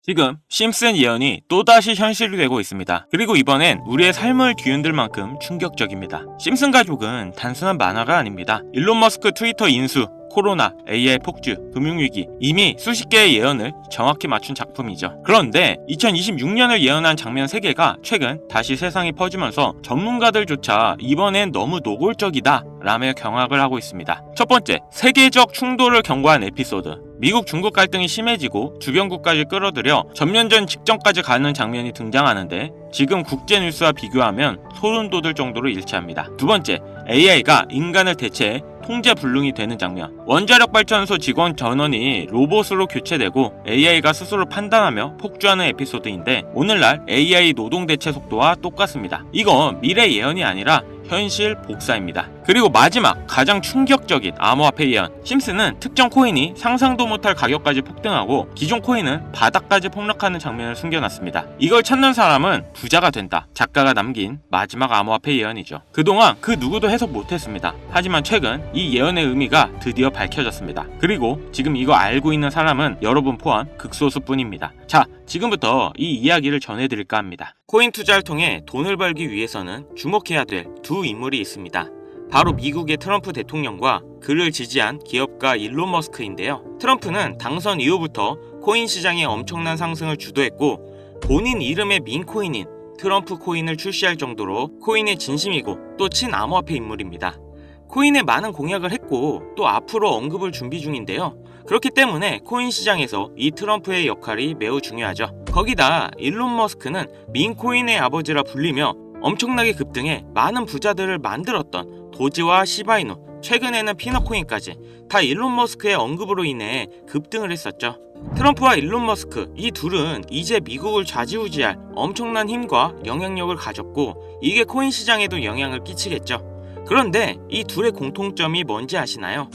지금 심슨 예언이 또다시 현실이 되고 있습니다. 그리고 이번엔 우리의 삶을 뒤흔들 만큼 충격적입니다. 심슨 가족은 단순한 만화가 아닙니다. 일론 머스크 트위터 인수, 코로나, AI 폭주, 금융위기, 이미 수십 개의 예언을 정확히 맞춘 작품이죠. 그런데 2026년을 예언한 장면 3개가 최근 다시 세상에 퍼지면서 전문가들조차 이번엔 너무 노골적이다 라며 경악을 하고 있습니다. 첫 번째, 세계적 충돌을 경고한 에피소드. 미국 중국 갈등이 심해지고 주변국까지 끌어들여 전면전 직전까지 가는 장면이 등장하는데 지금 국제 뉴스와 비교하면 소름 돋을 정도로 일치합니다. 두 번째, AI가 인간을 대체해 통제불능이 되는 장면. 원자력 발전소 직원 전원이 로봇으로 교체되고 AI가 스스로 판단하며 폭주하는 에피소드인데 오늘날 AI 노동 대체 속도와 똑같습니다. 이건 미래 예언이 아니라 현실 복사입니다. 그리고 마지막 가장 충격적인 암호화폐 예언. 심슨은 특정 코인이 상상도 못할 가격까지 폭등하고 기존 코인은 바닥까지 폭락하는 장면을 숨겨놨습니다. 이걸 찾는 사람은 부자가 된다. 작가가 남긴 마지막 암호화폐 예언이죠. 그동안 그 누구도 해석 못했습니다. 하지만 최근 이 예언의 의미가 드디어 밝혀졌습니다. 그리고 지금 이거 알고 있는 사람은 여러분 포함 극소수뿐입니다. 자, 지금부터 이 이야기를 전해드릴까 합니다. 코인 투자를 통해 돈을 벌기 위해서는 주목해야 될 두 인물이 있습니다. 바로 미국의 트럼프 대통령과 그를 지지한 기업가 일론 머스크인데요. 트럼프는 당선 이후부터 코인 시장의 엄청난 상승을 주도했고 본인 이름의 밈코인인 트럼프 코인을 출시할 정도로 코인의 진심이고 또 친암호화폐 인물입니다. 코인에 많은 공약을 했고 또 앞으로 언급을 준비 중인데요. 그렇기 때문에 코인 시장에서 이 트럼프의 역할이 매우 중요하죠. 거기다 일론 머스크는 밈코인의 아버지라 불리며 엄청나게 급등해 많은 부자들을 만들었던 도지와 시바이누, 최근에는 피너코인까지 다 일론 머스크의 언급으로 인해 급등을 했었죠. 트럼프와 일론 머스크 이 둘은 이제 미국을 좌지우지할 엄청난 힘과 영향력을 가졌고 이게 코인 시장에도 영향을 끼치겠죠. 그런데 이 둘의 공통점이 뭔지 아시나요?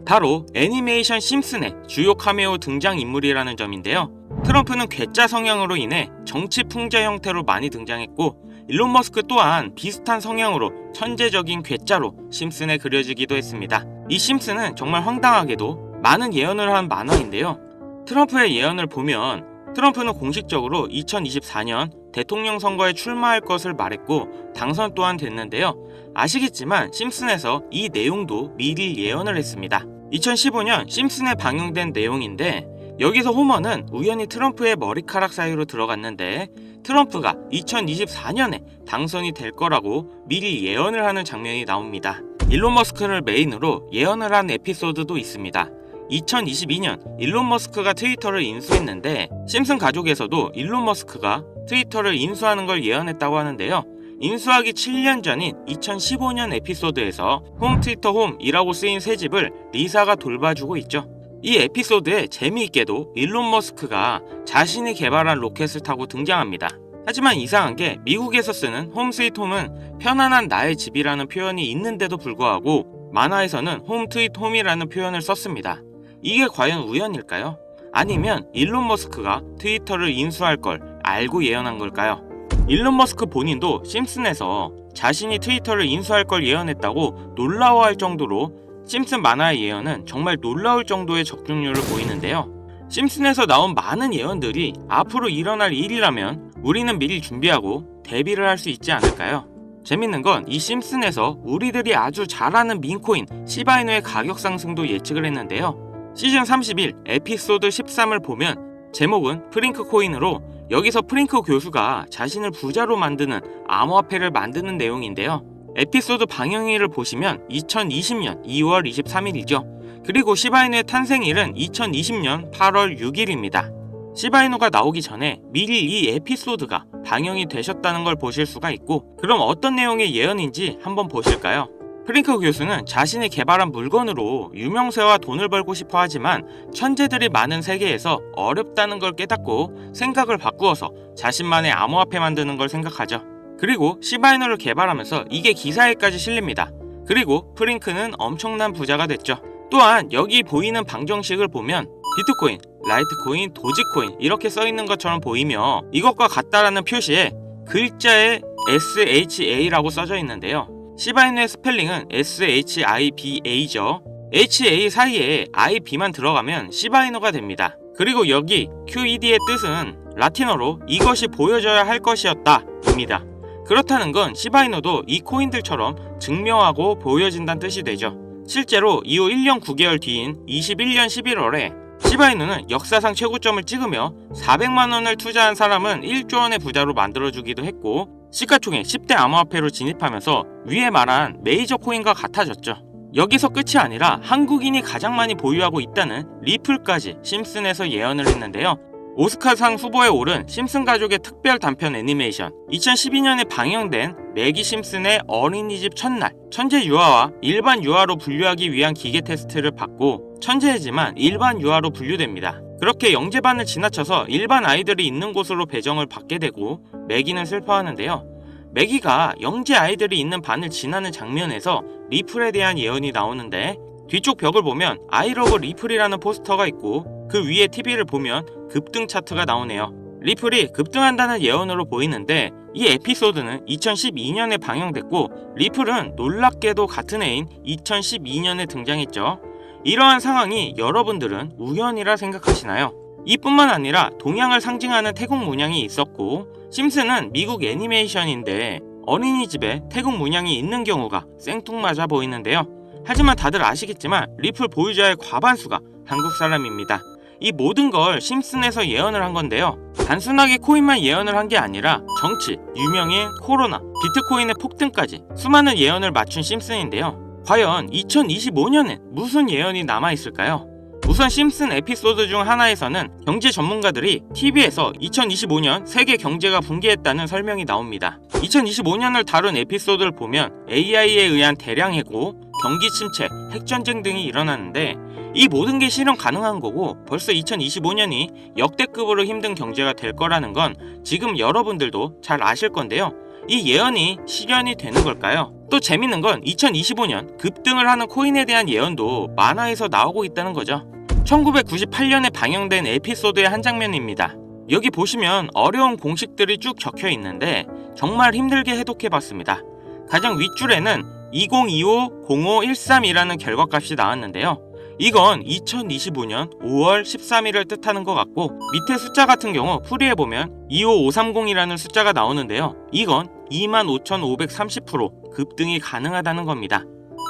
바로 애니메이션 심슨의 주요 카메오 등장인물이라는 점인데요. 트럼프는 괴짜 성향으로 인해 정치 풍자 형태로 많이 등장했고 일론 머스크 또한 비슷한 성향으로 천재적인 괴짜로 심슨에 그려지기도 했습니다. 이 심슨은 정말 황당하게도 많은 예언을 한 만화인데요. 트럼프의 예언을 보면 트럼프는 공식적으로 2024년 대통령 선거에 출마할 것을 말했고 당선 또한 됐는데요. 아시겠지만 심슨에서 이 내용도 미리 예언을 했습니다. 2015년 심슨에 방영된 내용인데 여기서 호머는 우연히 트럼프의 머리카락 사이로 들어갔는데 트럼프가 2024년에 당선이 될 거라고 미리 예언을 하는 장면이 나옵니다. 일론 머스크를 메인으로 예언을 한 에피소드도 있습니다. 2022년 일론 머스크가 트위터를 인수했는데 심슨 가족에서도 일론 머스크가 트위터를 인수하는 걸 예언했다고 하는데요. 인수하기 7년 전인 2015년 에피소드에서 홈 트위터 홈이라고 쓰인 새 집을 리사가 돌봐주고 있죠. 이 에피소드에 재미있게도 일론 머스크가 자신이 개발한 로켓을 타고 등장합니다. 하지만 이상한 게 미국에서 쓰는 홈 스위트 홈은 편안한 나의 집이라는 표현이 있는데도 불구하고 만화에서는 홈 트위트 홈이라는 표현을 썼습니다. 이게 과연 우연일까요? 아니면 일론 머스크가 트위터를 인수할 걸 알고 예언한 걸까요? 일론 머스크 본인도 심슨에서 자신이 트위터를 인수할 걸 예언했다고 놀라워할 정도로 심슨 만화의 예언은 정말 놀라울 정도의 적중률을 보이는데요. 심슨에서 나온 많은 예언들이 앞으로 일어날 일이라면 우리는 미리 준비하고 대비를 할 수 있지 않을까요? 재밌는 건 이 심슨에서 우리들이 아주 잘 아는 밈코인 시바이누의 가격 상승도 예측을 했는데요. 시즌 31 에피소드 13을 보면 제목은 프링크 코인으로 여기서 프링크 교수가 자신을 부자로 만드는 암호화폐를 만드는 내용인데요. 에피소드 방영일을 보시면 2020년 2월 23일이죠. 그리고 시바이누의 탄생일은 2020년 8월 6일입니다. 시바이누가 나오기 전에 미리 이 에피소드가 방영이 되셨다는 걸 보실 수가 있고 그럼 어떤 내용의 예언인지 한번 보실까요? 프링크 교수는 자신이 개발한 물건으로 유명세와 돈을 벌고 싶어 하지만 천재들이 많은 세계에서 어렵다는 걸 깨닫고 생각을 바꾸어서 자신만의 암호화폐 만드는 걸 생각하죠. 그리고 시바이누를 개발하면서 이게 기사에까지 실립니다. 그리고 프링크는 엄청난 부자가 됐죠. 또한 여기 보이는 방정식을 보면 비트코인, 라이트코인, 도지코인 이렇게 써있는 것처럼 보이며 이것과 같다라는 표시에 글자에 SHA라고 써져 있는데요. 시바이누의 스펠링은 SHIBA죠. HA 사이에 IB만 들어가면 시바이누가 됩니다. 그리고 여기 QED의 뜻은 라틴어로 이것이 보여져야 할 것이었다 입니다. 그렇다는 건 시바이누도 이 코인들처럼 증명하고 보여진다는 뜻이 되죠. 실제로 이후 1년 9개월 뒤인 21년 11월에 시바이누는 역사상 최고점을 찍으며 400만원을 투자한 사람은 1조원의 부자로 만들어주기도 했고, 시가총액 10대 암호화폐로 진입하면서 위에 말한 메이저 코인과 같아졌죠. 여기서 끝이 아니라 한국인이 가장 많이 보유하고 있다는 리플까지 심슨에서 예언을 했는데요. 오스카상 후보에 오른 심슨 가족의 특별 단편 애니메이션, 2012년에 방영된 매기 심슨의 어린이집 첫날, 천재 유아와 일반 유아로 분류하기 위한 기계 테스트를 받고 천재이지만 일반 유아로 분류됩니다. 그렇게 영재반을 지나쳐서 일반 아이들이 있는 곳으로 배정을 받게 되고 매기는 슬퍼하는데요. 매기가 영재 아이들이 있는 반을 지나는 장면에서 리플에 대한 예언이 나오는데, 뒤쪽 벽을 보면 I love 리플이라는 포스터가 있고 그 위에 TV를 보면 급등 차트가 나오네요. 리플이 급등한다는 예언으로 보이는데, 이 에피소드는 2012년에 방영됐고 리플은 놀랍게도 같은 해인 2012년에 등장했죠. 이러한 상황이 여러분들은 우연이라 생각하시나요? 이뿐만 아니라 동양을 상징하는 태국 문양이 있었고, 심슨은 미국 애니메이션인데 어린이집에 태국 문양이 있는 경우가 생뚱맞아 보이는데요. 하지만 다들 아시겠지만 리플 보유자의 과반수가 한국 사람입니다. 이 모든 걸 심슨에서 예언을 한 건데요. 단순하게 코인만 예언을 한 게 아니라 정치, 유명인, 코로나, 비트코인의 폭등까지 수많은 예언을 맞춘 심슨인데요. 과연 2025년엔 무슨 예언이 남아있을까요? 우선 심슨 에피소드 중 하나에서는 경제 전문가들이 TV에서 2025년 세계 경제가 붕괴했다는 설명이 나옵니다. 2025년을 다룬 에피소드를 보면 AI에 의한 대량 해고, 경기 침체, 핵전쟁 등이 일어나는데, 이 모든 게 실현 가능한 거고 벌써 2025년이 역대급으로 힘든 경제가 될 거라는 건 지금 여러분들도 잘 아실 건데요. 이 예언이 실현이 되는 걸까요? 또 재밌는 건 2025년 급등을 하는 코인에 대한 예언도 만화에서 나오고 있다는 거죠. 1998년에 방영된 에피소드의 한 장면입니다. 여기 보시면 어려운 공식들이 쭉 적혀 있는데 정말 힘들게 해독해봤습니다. 가장 윗줄에는 2025-0513이라는 결과값이 나왔는데요. 이건 2025년 5월 13일을 뜻하는 것 같고, 밑에 숫자 같은 경우 풀이해보면 25530이라는 숫자가 나오는데요. 이건 25,530% 급등이 가능하다는 겁니다.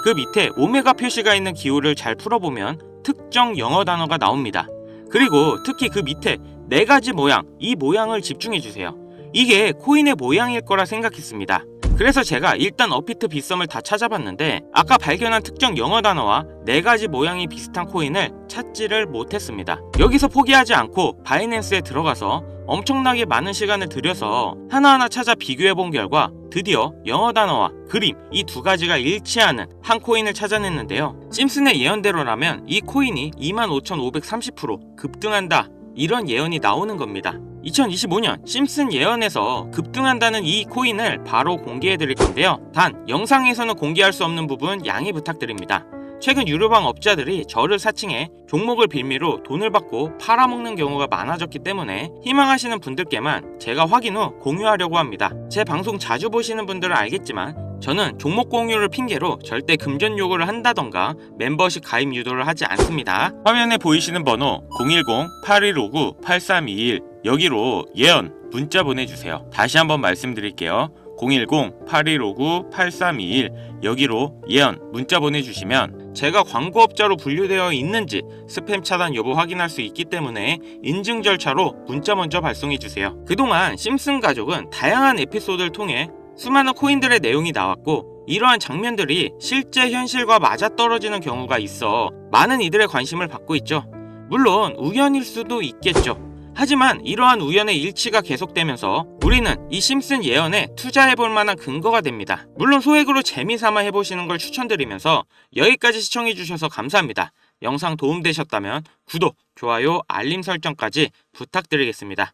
그 밑에 오메가 표시가 있는 기호를 잘 풀어보면 특정 영어 단어가 나옵니다. 그리고 특히 그 밑에 4가지 모양, 이 모양을 집중해주세요. 이게 코인의 모양일 거라 생각했습니다. 그래서 제가 일단 업비트 빗썸을 다 찾아봤는데 아까 발견한 특정 영어 단어와 4가지 모양이 비슷한 코인을 찾지를 못했습니다. 여기서 포기하지 않고 바이낸스에 들어가서 엄청나게 많은 시간을 들여서 하나하나 찾아 비교해본 결과 드디어 영어 단어와 그림, 이 2가지가 일치하는 한 코인을 찾아냈는데요. 심슨의 예언대로라면 이 코인이 25,530% 급등한다, 이런 예언이 나오는 겁니다. 2025년 심슨 예언에서 급등한다는 이 코인을 바로 공개해 드릴 건데요. 단 영상에서는 공개할 수 없는 부분 양해 부탁드립니다. 최근 유료방 업자들이 저를 사칭해 종목을 빌미로 돈을 받고 팔아먹는 경우가 많아졌기 때문에 희망하시는 분들께만 제가 확인 후 공유하려고 합니다. 제 방송 자주 보시는 분들은 알겠지만 저는 종목 공유를 핑계로 절대 금전 요구를 한다던가 멤버십 가입 유도를 하지 않습니다. 화면에 보이시는 번호 010-8159-8321 여기로 예언 문자 보내주세요. 다시 한번 말씀드릴게요. 010-8159-8321 여기로 예언 문자 보내주시면 제가 광고업자로 분류되어 있는지 스팸 차단 여부 확인할 수 있기 때문에 인증 절차로 문자 먼저 발송해주세요. 그동안 심슨 가족은 다양한 에피소드를 통해 수많은 코인들의 내용이 나왔고, 이러한 장면들이 실제 현실과 맞아떨어지는 경우가 있어 많은 이들의 관심을 받고 있죠. 물론 우연일 수도 있겠죠. 하지만 이러한 우연의 일치가 계속되면서 우리는 이 심슨 예언에 투자해볼 만한 근거가 됩니다. 물론 소액으로 재미삼아 해보시는 걸 추천드리면서 여기까지 시청해주셔서 감사합니다. 영상 도움되셨다면 구독, 좋아요, 알림 설정까지 부탁드리겠습니다.